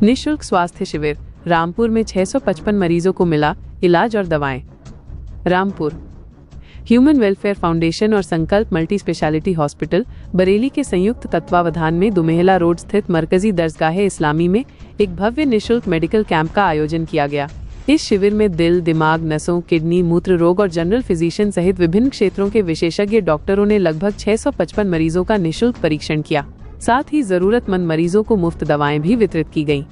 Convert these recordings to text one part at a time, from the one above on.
निःशुल्क स्वास्थ्य शिविर रामपुर में 655 मरीजों को मिला इलाज और दवाएं। रामपुर ह्यूमन वेलफेयर फाउंडेशन और संकल्प मल्टी स्पेशलिटी हॉस्पिटल बरेली के संयुक्त तत्वावधान में दुमेहला रोड स्थित मरकजी दरगाह इस्लामी में एक भव्य निःशुल्क मेडिकल कैंप का आयोजन किया गया। इस शिविर में दिल, दिमाग, नसों, किडनी, मूत्र रोग और जनरल फिजिशियन सहित विभिन्न क्षेत्रों के विशेषज्ञ डॉक्टरों ने लगभग 655 मरीजों का निःशुल्क परीक्षण किया। साथ ही जरूरतमंद मरीजों को मुफ्त दवाएं भी वितरित की गईं।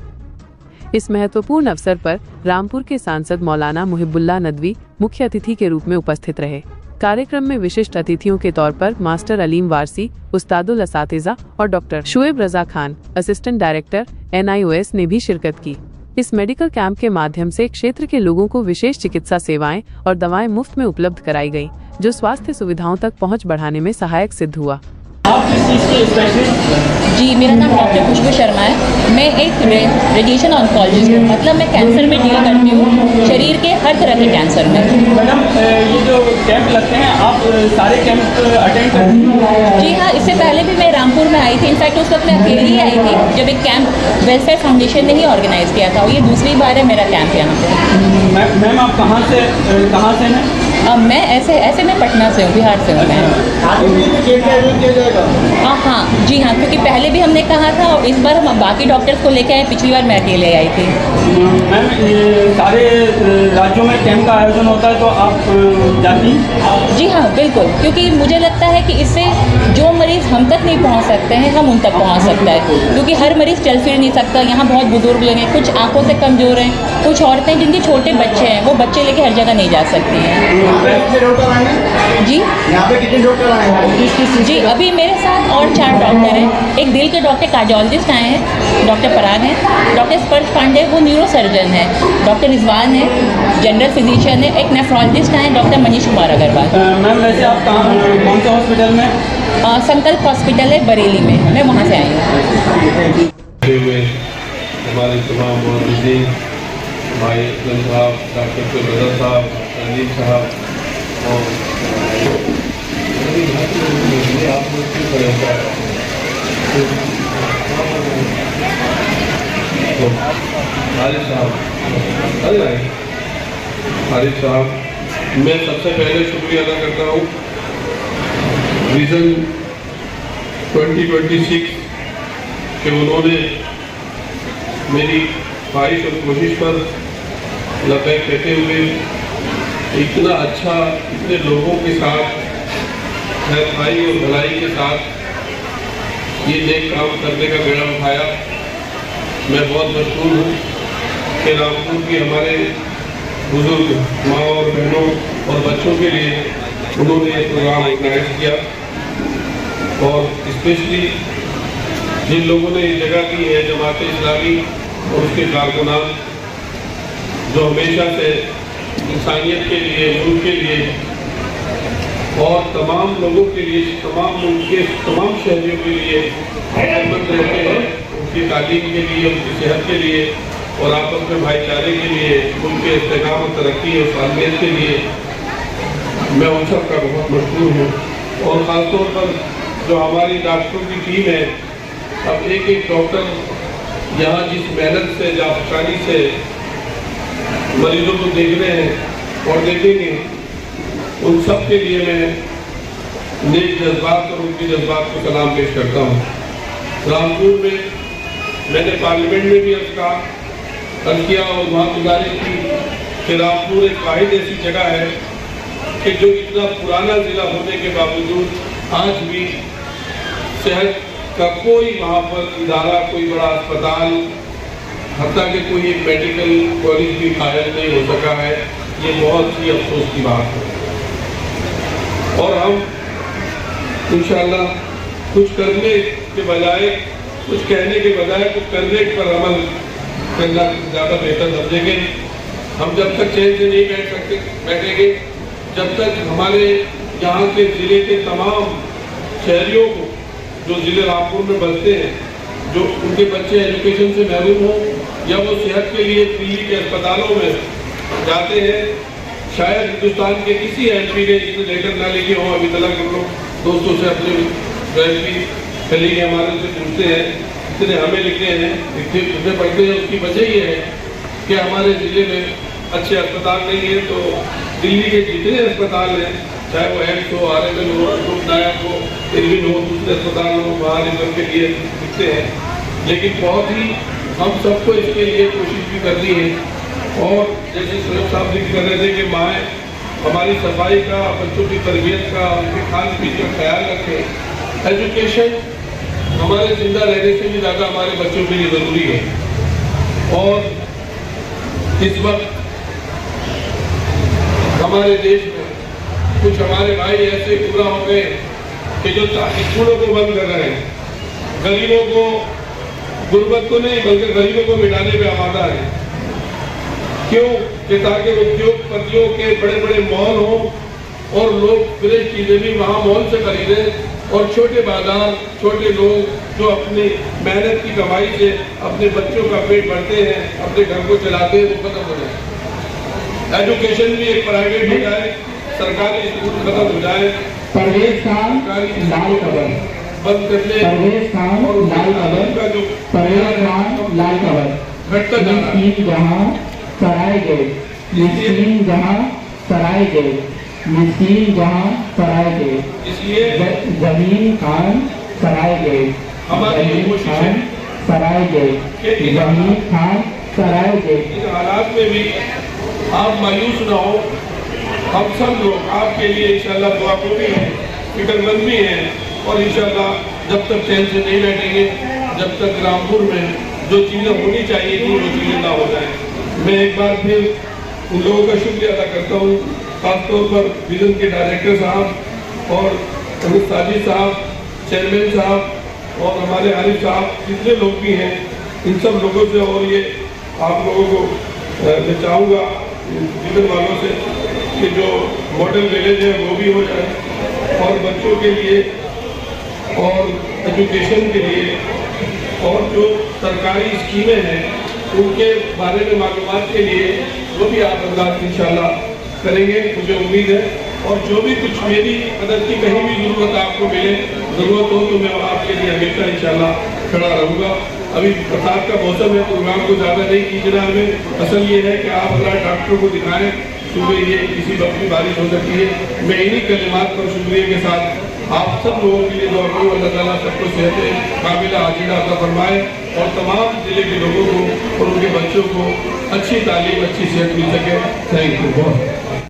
इस महत्वपूर्ण अवसर पर रामपुर के सांसद मौलाना मुहिबुल्लाह नदवी मुख्य अतिथि के रूप में उपस्थित रहे। कार्यक्रम में विशिष्ट अतिथियों के तौर पर मास्टर अलीम वारसी, उस्तादुल असातिज़ा और doctor Shoaib Raza Khan, assistant director NIOS ने भी शिरकत की। इस मेडिकल कैंप के माध्यम से क्षेत्र के लोगों को विशेष चिकित्सा सेवाएं और दवाएं मुफ्त में उपलब्ध कराई गईं, जो स्वास्थ्य सुविधाओं तक पहुंच बढ़ाने में सहायक सिद्ध हुआ। आप किस चीज़ के स्पेशलिस्ट? जी, मेरा नाम डॉक्टर खुशबू शर्मा है। मैं एक रेडिएशन ऑन्कोलॉजिस्ट हूँ, मतलब मैं कैंसर में डील करती हूँ, शरीर के हर तरह के कैंसर में। मैडम, ये जो कैंप लगते हैं, आप सारे कैंप अटेंड करती हैं? जी हाँ, इससे पहले भी मैं रामपुर में आई थी। इनफैक्ट उस वक्त मैं अकेली ही आई थी जब एक कैंप वेलफेयर फाउंडेशन ने ही ऑर्गेनाइज किया था। और ये दूसरी बार है मेरा कैंप यहाँ पे। मैम, आप कहाँ से हैं? मैं ऐसे मैं पटना से हूँ, बिहार से हूँ मैं। हाँ जी हाँ, क्योंकि पहले भी हमने कहा था और इस बार हम बाकी डॉक्टर्स को लेकर आए। पिछली बार मैं अकेले आई थी। मैम, ये सारे राज्यों में कैंप का आयोजन होता है तो आप जाती हैं? जी हाँ, बिल्कुल, क्योंकि मुझे लगता है कि इससे जो मरीज़ हम तक नहीं पहुंच सकते हैं, हम उन तक पहुंच सकता है। क्योंकि हर मरीज़ चल फिर नहीं सकता। यहाँ बहुत बुजुर्ग लोग हैं, कुछ आंखों से कमज़ोर हैं, कुछ औरतें जिनके छोटे बच्चे हैं, वो बच्चे लेके हर जगह नहीं जा सकती हैं। जी, यहाँ पे कितने डॉक्टर आए हैं? जी, अभी मेरे साथ और 4 डॉक्टर हैं। एक दिल के डॉक्टर कार्डियोलॉजिस्ट आए हैं, डॉक्टर पराग हैं। डॉक्टर स्पर्श पांडे वो न्यूरो सर्जन है। डॉक्टर रिजवान है, जनरल फिजिशियन है। एक नेफ्रोलॉजिस्ट हैं, डॉक्टर मनीष कुमार अग्रवाल। मैम, वैसे आप कौन से हॉस्पिटल में? संकल्प हॉस्पिटल है बरेली में, मैं वहाँ से आई हूँ। हमारे तमाम मौजूदीन भाई असलम साहब, डॉक्टर शुएब साहब, अलीम साहब और हारिस साहब, मैं सबसे पहले शुक्रिया अदा करता हूँ विज़न 2026 कि उन्होंने मेरी ख्वाहिश और कोशिश पर लबैक कहते हुए इतना अच्छा, इतने लोगों के साथ खैरखाई और भलाई के साथ ये नेक काम करने का बेड़ा उठाया। मैं बहुत मशहूर हूँ कि रामपुर की हमारे बुजुर्ग माँ और बहनों और बच्चों के लिए उन्होंने ये प्रोग्राम ऑर्गेनाइज किया। और स्पेशली जिन लोगों ने ये जगह की है, जमात इस्लामी और उसके कारकुनान, जो हमेशा से इंसानियत के लिए, मुल्क के लिए और तमाम लोगों के लिए, तमाम मुल्क के तमाम शहरियों के लिए खिदमत रहते हैं, उनकी तालीम के लिए, उनकी सेहत के लिए और आपस में भाईचारे के लिए, उनके इस्तेकाम और तरक्की और सालमियत के लिए मैं उन सब का बहुत मशहूर हूँ। और ख़ासतौर पर जो हमारी डॉक्टरों की टीम है, अब एक एक डॉक्टर यहाँ जिस मेहनत से, जाफशानी से मरीजों को देख रहे हैं और देखेंगे, उन सब के लिए मैं नेक जज्बात और उनके जज्बात को सलाम पेश करता हूँ। रामपुर में मैंने पार्लियामेंट में भी अर्ज किया और वहाँ गुजारिश की कि रामपुर एक वाहिद ऐसी जगह है कि जो इतना पुराना ज़िला होने के बावजूद आज भी सेहत का कोई वहाँ पर इदारा, कोई बड़ा अस्पताल, हत्ता कि कोई एक मेडिकल कॉलेज भी कायम नहीं हो सका है। ये बहुत ही अफसोस की बात है। और हम इंशाअल्लाह कुछ करने के बजाय, कुछ कहने के बजाय कुछ करने पर अमल करना ज़्यादा बेहतर समझेंगे। हम जब तक चैन से नहीं बैठेंगे, जब तक हमारे यहाँ के ज़िले के तमाम शहरियों को, जो ज़िले रामपुर में बसते हैं, जो उनके बच्चे एजुकेशन से महरूम हों या वो सेहत के लिए दिल्ली के अस्पतालों में जाते हैं, शायद हिंदुस्तान के किसी MP ने इसमें लेटर ना लिखे हों। अभी तक हम लोग दोस्तों से, अपने कलीग हमारे से पूछते हैं, जितने हमें लिखे हैं, जितने पढ़ते हैं, उसकी वजह ये है कि हमारे ज़िले में अच्छे अस्पताल नहीं है। तो दिल्ली के जितने अस्पताल हैं, चाहे वो एम्स हो, RML हो, नायक हो, इरविन हो, दूसरे अस्पताल हो, बाहर इधर के लिए दिखते हैं, लेकिन बहुत ही हम सबको इसके लिए कोशिश भी करनी है। और जैसे सुरेश साहब जिक्र कर रहे थे कि माएँ हमारी सफाई का, बच्चों की तरबियत का, उनके खान पीन का ख्याल रखें। एजुकेशन हमारे जिंदा रहने से भी ज़्यादा हमारे बच्चों के लिए ज़रूरी है। और इस वक्त हमारे देश में कुछ हमारे भाई ऐसे पूरा हो गए कि जो स्कूलों को बंद कर रहे हैं, गरीबों को, गुर्बत को नहीं बल्कि गरीबों को मिटाने पे आमादा है। क्यों? कि ताकि उद्योगपतियों के बड़े बड़े मॉल हों और लोग फ्रेश चीजें भी वहाँ मॉल से खरीदें और छोटे बाजार, छोटे लोग जो अपनी मेहनत की कमाई से अपने बच्चों का पेट भरते हैं, अपने घर को चलाते हैं, वो खत्म हो जाए। एजुकेशन भी एक प्राइवेट हो जाए, सरकारी स्कूल खत्म हो जाए, परवेज खान लाल कबर बंद करने, परवेज खान लाल कबर का जो परवेज खान लाल कबर घटता जा रहा है। मिस्कीन जहाँ सराय गए, मिस्कीन जहाँ सराय गए, मिस्कीन जहाँ सराय गए, इसलिए जमीन खान सराय गए, हमारी ये कोशिश है सराय गए, जमीन खान सराय गए। इन हालात में भी आप मायूस न हो। हम सब लोग आपके लिए इंशाल्लाह दुआ को भी हैं, फिक्रमंद भी हैं और इंशाल्लाह जब तक चैन से नहीं बैठेंगे, जब तक रामपुर में जो चीज़ें होनी चाहिए थी वो चीज़ें ना हो जाए। मैं एक बार फिर उन लोगों का शुक्रिया अदा करता हूँ, खासतौर पर विजन के डायरेक्टर साहब और अमित साजिद साहब, चेयरमैन साहब और हमारे आरिफ साहब, जितने लोग भी हैं, इन सब लोगों से। और ये आप लोगों को मैं चाहूँगा विजन वालों से कि जो मॉडल विलेज है वो भी हो जाए और बच्चों के लिए और एजुकेशन के लिए और जो सरकारी स्कीमें हैं उनके बारे में मालूमात के लिए वो भी आप अंदाज इंशाल्लाह करेंगे, मुझे उम्मीद है। और जो भी कुछ मेरी मदद की कहीं भी ज़रूरत आपको मिले, ज़रूरत हो तो मैं आपके लिए हमेशा इंशाल्लाह खड़ा रहूँगा। अभी बरसात का मौसम है, प्रोग्राम को ज़्यादा नहीं खींचना हमें। असल ये है कि आप अगर डॉक्टर को दिखाएं, सुबह ये किसी वक्त भी बारिश हो सकती है। मैं इन्हीं कलिमात पर शुक्रिया के साथ आप सब लोगों के लिए दुआ करूँ, अल्लाह ताला सबको सेहत काबिला आजीला अता फरमाए और तमाम जिले के लोगों को और उनके बच्चों को अच्छी तालीम, अच्छी सेहत मिल सके। थैंक यू बहुत।